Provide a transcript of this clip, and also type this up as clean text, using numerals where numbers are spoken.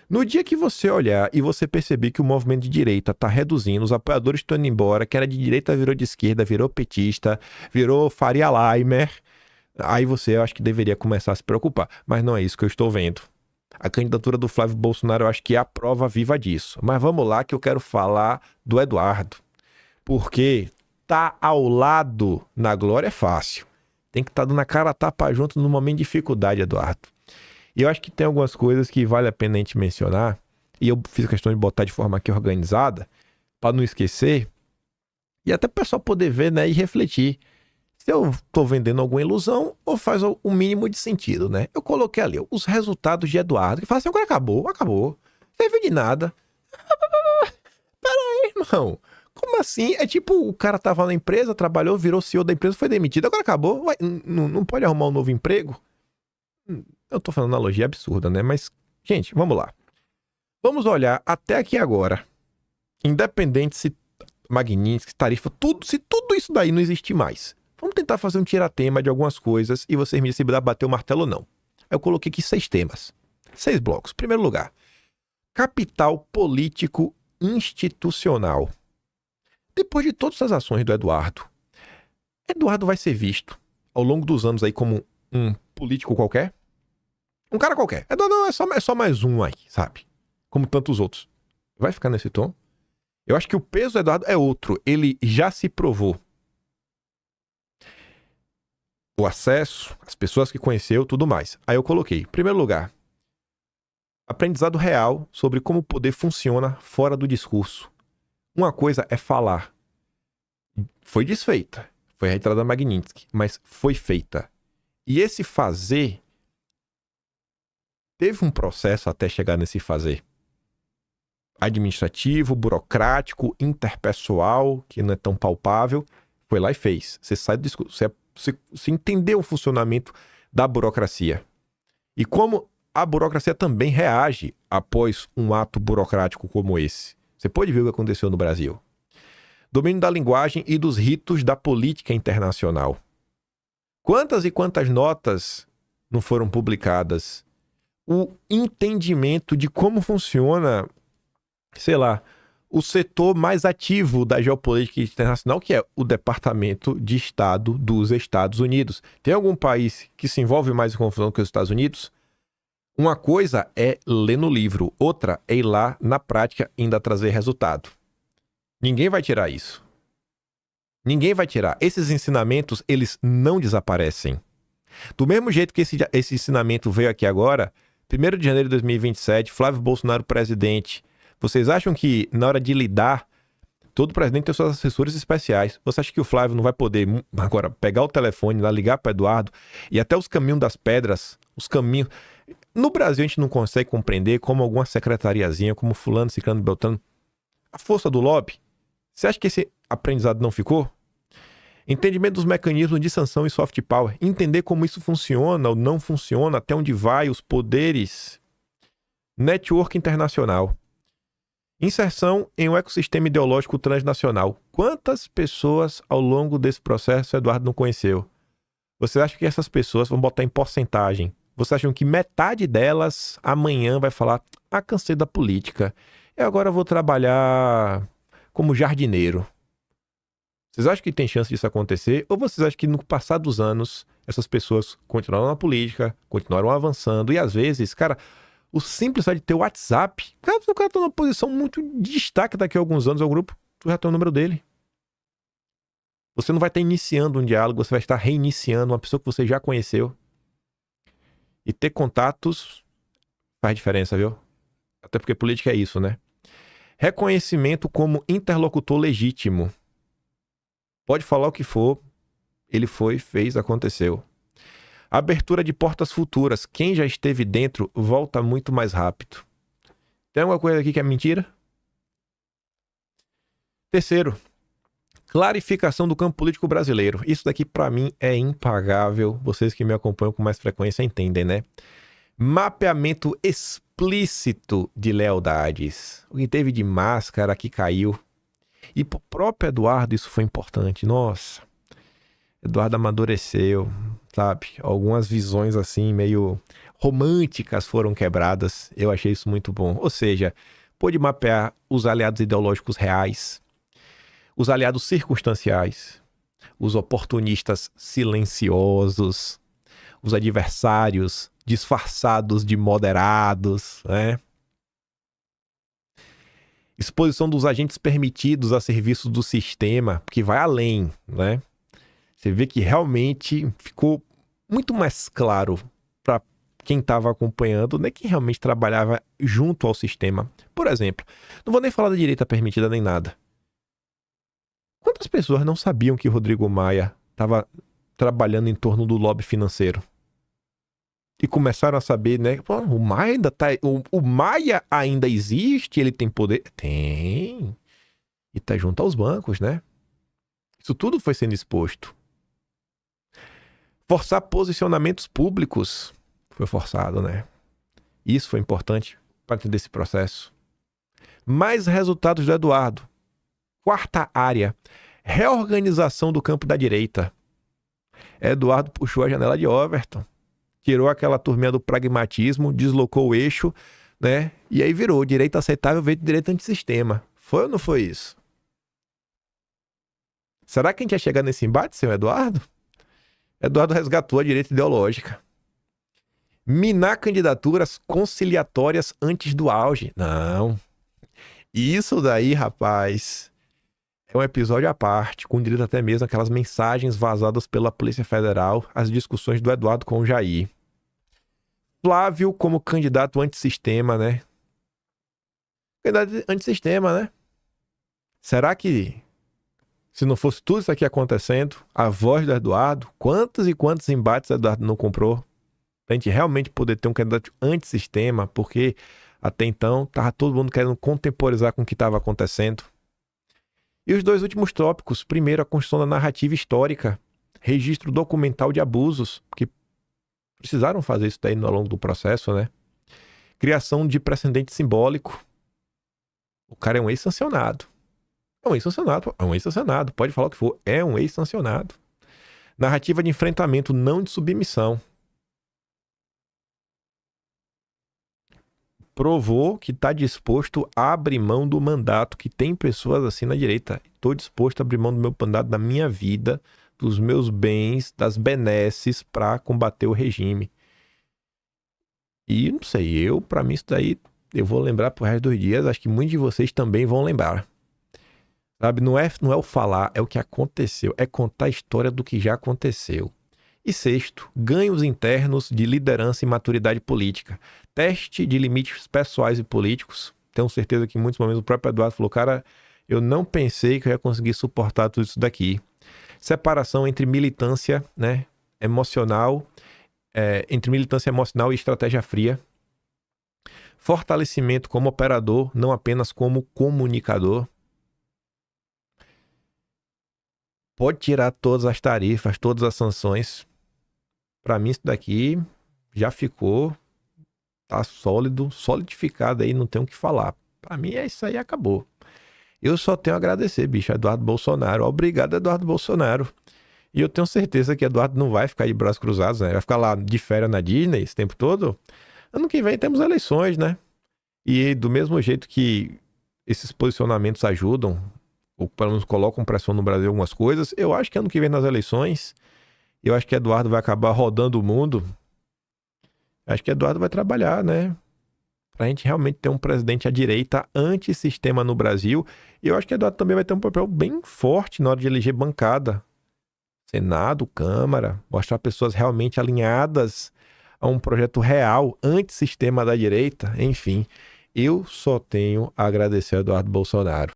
No dia que você olhar e você perceber que o movimento de direita tá reduzindo, os apoiadores estão indo embora, que era de direita virou de esquerda, virou petista, virou Faria Limer, aí você, eu acho que deveria começar a se preocupar. Mas não é isso que eu estou vendo. A candidatura do Flávio Bolsonaro, eu acho que é a prova viva disso. Mas vamos lá que eu quero falar do Eduardo. Porque tá ao lado na glória é fácil. Tem que estar dando a cara a tapa junto no momento de dificuldade, Eduardo. E eu acho que tem algumas coisas que vale a pena a gente mencionar. E eu fiz questão de botar de forma aqui organizada, para não esquecer. E até o pessoal poder ver, né, e refletir. Se eu tô vendendo alguma ilusão ou faz o mínimo de sentido, né? Eu coloquei ali os resultados de Eduardo, que fala assim, agora acabou. Não serviu de nada. Pera aí, irmão. Como assim? É tipo, o cara tava na empresa, trabalhou, virou CEO da empresa, foi demitido, agora acabou. Ué, não pode arrumar um novo emprego? Eu tô falando analogia absurda, né? Mas, gente, vamos lá. Vamos olhar até aqui agora. Independente se Magnitsky, tarifa, se tudo isso daí não existir mais. Vamos tentar fazer um tiratema de algumas coisas e vocês me dizem se dá bater o martelo ou não. Eu coloquei aqui 6 temas. 6 blocos. Primeiro lugar, capital político institucional. Depois de todas as ações do Eduardo vai ser visto ao longo dos anos aí como um político qualquer? Um cara qualquer. Eduardo é só mais um aí, sabe? Como tantos outros. Vai ficar nesse tom? Eu acho que o peso do Eduardo é outro. Ele já se provou. O acesso, as pessoas que conheceu, tudo mais. Aí eu coloquei, em primeiro lugar, aprendizado real sobre como o poder funciona fora do discurso. Uma coisa é falar. Foi desfeita. Foi retirada da Magnitsky, mas foi feita. E esse fazer teve um processo até chegar nesse fazer. Administrativo, burocrático, interpessoal, que não é tão palpável. Foi lá e fez. Você sai do discurso. Você entendeu o funcionamento da burocracia. E como a burocracia também reage após um ato burocrático como esse. Você pode ver o que aconteceu no Brasil. Domínio da linguagem e dos ritos da política internacional. Quantas e quantas notas não foram publicadas? O entendimento de como funciona, sei lá, o setor mais ativo da geopolítica internacional, que é o Departamento de Estado dos Estados Unidos. Tem algum país que se envolve mais em confusão que os Estados Unidos? Uma coisa é ler no livro, outra é ir lá na prática ainda trazer resultado. Ninguém vai tirar isso. Ninguém vai tirar. Esses ensinamentos, eles não desaparecem. Do mesmo jeito que esse ensinamento veio aqui agora, 1º de janeiro de 2027, Flávio Bolsonaro presidente. Vocês acham que na hora de lidar, todo presidente tem seus assessores especiais. Você acha que o Flávio não vai poder agora pegar o telefone, lá ligar para Eduardo e até os caminhos das pedras, os caminhos... No Brasil a gente não consegue compreender como alguma secretariazinha, como fulano, ciclano, beltrano, a força do lobby. Você acha que esse aprendizado não ficou? Entendimento dos mecanismos de sanção e soft power. Entender como isso funciona ou não funciona, até onde vai os poderes. Network internacional. Inserção em um ecossistema ideológico transnacional. Quantas pessoas ao longo desse processo o Eduardo não conheceu? Você acha que essas pessoas vão botar em porcentagem? Vocês acham que metade delas amanhã vai falar: cansei da política, eu agora vou trabalhar como jardineiro? Vocês acham que tem chance disso acontecer? Ou vocês acham que no passar dos anos essas pessoas continuaram na política, continuaram avançando e às vezes, cara, o simples de ter o WhatsApp, o cara tá numa posição muito de destaque daqui a alguns anos ao grupo, tu já tem o número dele. Você não vai estar iniciando um diálogo, você vai estar reiniciando uma pessoa que você já conheceu. E ter contatos faz diferença, viu? Até porque política é isso, né? Reconhecimento como interlocutor legítimo. Pode falar o que for, ele foi, fez, aconteceu. Abertura de portas futuras. Quem já esteve dentro volta muito mais rápido. Tem alguma coisa aqui que é mentira? Terceiro, clarificação do campo político brasileiro. Isso daqui pra mim é impagável. Vocês que me acompanham com mais frequência entendem, né? Mapeamento explícito de lealdades. O que teve de máscara que caiu. E pro próprio Eduardo isso foi importante. Nossa, Eduardo amadureceu, sabe? Algumas visões assim meio... românticas foram quebradas. Eu achei isso muito bom. Ou seja, pôde mapear os aliados ideológicos reais, os aliados circunstanciais, os oportunistas silenciosos, os adversários disfarçados de moderados, né? Exposição dos agentes permitidos a serviço do sistema, que vai além, né? Você vê que realmente ficou muito mais claro para quem estava acompanhando, né, que realmente trabalhava junto ao sistema. Por exemplo, não vou nem falar da direita permitida nem nada. Quantas pessoas não sabiam que Rodrigo Maia estava trabalhando em torno do lobby financeiro? E começaram a saber, né? Pô, o Maia ainda tá. O Maia ainda existe, ele tem poder? Tem. E tá junto aos bancos, né? Isso tudo foi sendo exposto. Forçar posicionamentos públicos. Foi forçado, né? Isso foi importante para entender esse processo. Mais resultados do Eduardo. Quarta área. Reorganização do campo da direita. Eduardo puxou a janela de Overton. Tirou aquela turminha do pragmatismo, deslocou o eixo, né? E aí virou direita aceitável, veio de direita antissistema. Foi ou não foi isso? Será que a gente ia chegar nesse embate, senhor Eduardo? Eduardo resgatou a direita ideológica. Minar candidaturas conciliatórias antes do auge. Não. Isso daí, rapaz, é um episódio à parte, com direito até mesmo aquelas mensagens vazadas pela Polícia Federal, as discussões do Eduardo com o Jair. Flávio como candidato antissistema, né? Candidato antissistema, né? Será que, se não fosse tudo isso aqui acontecendo, a voz do Eduardo, quantos e quantos embates o Eduardo não comprou? Pra gente realmente poder ter um candidato antissistema, porque até então tava todo mundo querendo contemporizar com o que estava acontecendo. E os dois últimos tópicos. Primeiro, a construção da narrativa histórica, registro documental de abusos, que precisaram fazer isso daí ao longo do processo, né? Criação de precedente simbólico. O cara é um ex-sancionado. É um ex-sancionado. É um ex-sancionado. Pode falar o que for. É um ex-sancionado. Narrativa de enfrentamento, não de submissão. Provou que está disposto a abrir mão do mandato, que tem pessoas assim na direita. Estou disposto a abrir mão do meu mandato, da minha vida, dos meus bens, das benesses para combater o regime. E não sei, para mim isso daí, eu vou lembrar pro resto dos dias, acho que muitos de vocês também vão lembrar. Sabe, não é o falar, é o que aconteceu, é contar a história do que já aconteceu. E sexto, ganhos internos de liderança e maturidade política. Teste de limites pessoais e políticos. Tenho certeza que em muitos momentos o próprio Eduardo falou, cara, eu não pensei que eu ia conseguir suportar tudo isso daqui. Separação entre militância, né, emocional, entre militância emocional e estratégia fria. Fortalecimento como operador, não apenas como comunicador. Pode tirar todas as tarifas, todas as sanções. Para mim isso daqui já ficou, tá sólido, solidificado aí, não tem o que falar. Para mim é isso aí, acabou. Eu só tenho a agradecer, bicho, Eduardo Bolsonaro. Obrigado, Eduardo Bolsonaro. E eu tenho certeza que Eduardo não vai ficar de braços cruzados, né? Vai ficar lá de férias na Disney esse tempo todo. Ano que vem temos eleições, né? E do mesmo jeito que esses posicionamentos ajudam, ou pelo menos colocam pressão no Brasil em algumas coisas, eu acho que ano que vem nas eleições, eu acho que Eduardo vai acabar rodando o mundo. Acho que Eduardo vai trabalhar, né? Pra gente realmente ter um presidente à direita antissistema no Brasil. E eu acho que Eduardo também vai ter um papel bem forte na hora de eleger bancada. Senado, Câmara, mostrar pessoas realmente alinhadas a um projeto real, antissistema da direita, enfim. Eu só tenho a agradecer a Eduardo Bolsonaro.